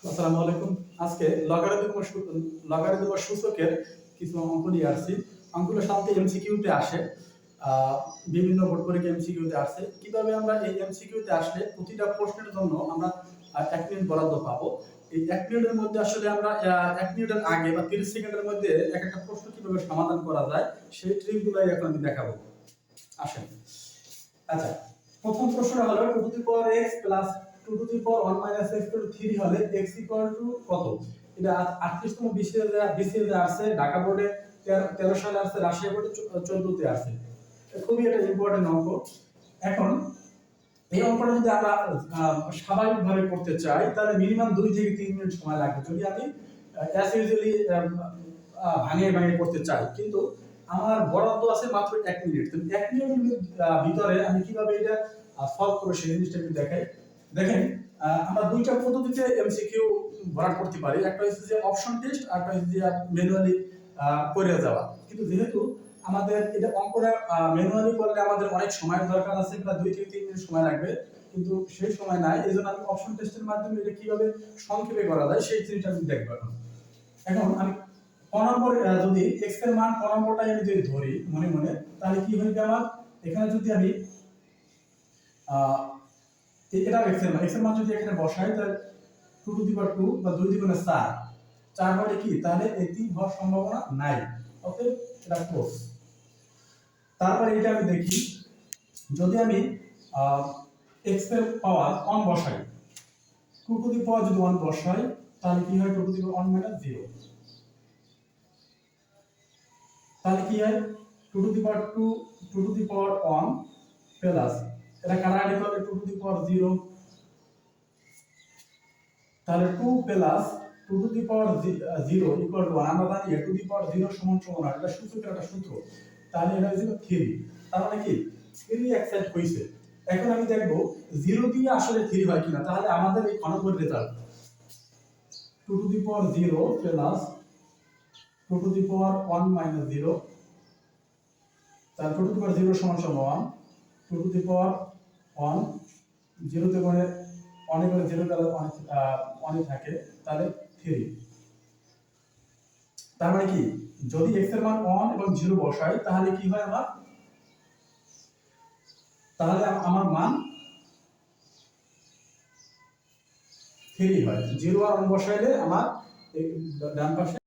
আসসালামু আলাইকুম। আজকে লগারিদম সূচকের কিছু অঙ্ক নিয়ে আসছি। অঙ্কগুলো সাধারণত এমসিকিউতে আসে। বিভিন্ন বোর্ড পরীক্ষা এমসিকিউতে আসে। কিভাবে আমরা এই এমসিকিউতে আসলে প্রতিটা প্রশ্নের জন্য আমরা 1 মিনিট বরাদ্দ পাবো। এই 1 মিনিটের মধ্যে আসলে আমরা 1 মিনিটের আগে বা 30 সেকেন্ডের মধ্যে একটা প্রশ্ন কিভাবে সমাধান করা যায় সেই ট্রিকগুলাই এখন আমি দেখাবো। আসেন। আচ্ছা, প্রথম প্রশ্নটা হলো 2 to the power x plus 2 to the power 1 minus x to 3 হলে x ইকুয়াল টু কত? এটা 38তম বিসিএস আসছে, ঢাকা বোর্ডে 13 সালে আসছে, রাজশাহী বোর্ডে 14 তে আসছে। খুবই একটা ইম্পর্টেন্ট অঙ্ক। এখন এই অঙ্কটা যদি আমরা স্বাভাবিকভাবে করতে চাই তাহলে মিনিমাম 2 থেকে 3 মিনিট সময় লাগবে। যদি আমি অ্যাজ ইউজুয়ালি ভাঙিয়ে ভাঙিয়ে করতে চাই, কিন্তু আমার বরাদ্দ আছে মাত্র 1 মিনিট। তো 1 মিনিটের ভিতরে আমি কিভাবে এটা সলভ করব সেই জিনিসটা একটু দেখাই। দেখেন, আমরা দুইটা পদ্ধতিতে এমসিকিউ ভরাট করতে পারি। একটা হচ্ছে যে অপশন টেস্ট, আর একটা হচ্ছে যে ম্যানুয়ালি করে যাওয়া। কিন্তু যেহেতু আমাদের এটা অঙ্কটা ম্যানুয়ালি করলে আমাদের অনেক সময়ের দরকার আছে, প্রায় 2 থেকে 3 মিনিট সময় লাগবে, কিন্তু সেই সময় নাই। এজন্য আমি অপশন টেস্টের মাধ্যমে এটা কিভাবে সংক্ষেপে করা যায় সেই জিনিসটা আমি দেখব। এখন আমি ক নম্বর যদি x এর মান ক নম্বরটাই আমি যদি ধরি মনে মনে, তাহলে কি হইবে আমার এখানে যদি আমি এটা x এর মান যদি এখানে বসাই তাহলে 2 টু দি পাওয়ার 2 বা 2 দ্বিগুণে 4, 4 হলে কি তাহলে এটি হওয়ার সম্ভাবনা নাই। অতএব এটা ক্লোজ। তারপরে এটা আমি দেখি, যদি আমি x এর পাওয়ার 1 বসাই, 2 টু দি পাওয়ার যদি 1 বসাই তাহলে কি হয় 2 টু দি পাওয়ার 1 মাইনাস 0, তাহলে কি হয় 2 to the power 2, 2 to the power 1 plus এটা কাটাকাটি করলে 2 টু দি পাওয়ার 0, তাহলে 2 plus 2 to the power 0 equal to 1। আমরা জানি 2 টু দি পাওয়ার 0 সমান সমান আর এটা সূচকের একটা সূত্র, তাহলে এটা হচ্ছে 3। তার মানে কি 3 অ্যাকসেপ্ট হইছে। এখন আমি দেখব 0 দিয়ে আসলে 3 হয় কিনা। তাহলে আমাদের এই ঘনকের result 2 to the power 0 plus 2 to the power 1 minus 0, তাহলে 2 টু দি পাওয়ার 0 সমান সমান 1, 2 টু দি পাওয়ার 1, 0 তে করে অনেক করে 0 তাহলে অনেক থাকে, তাহলে 3। তার মানে কি যদি x এর মান 1 এবং 0 বসাই তাহলে কি হয় আমার, তাহলে আমার মান 3 হয়। 0 আর 1 বসাইলে আমার ডান পাশে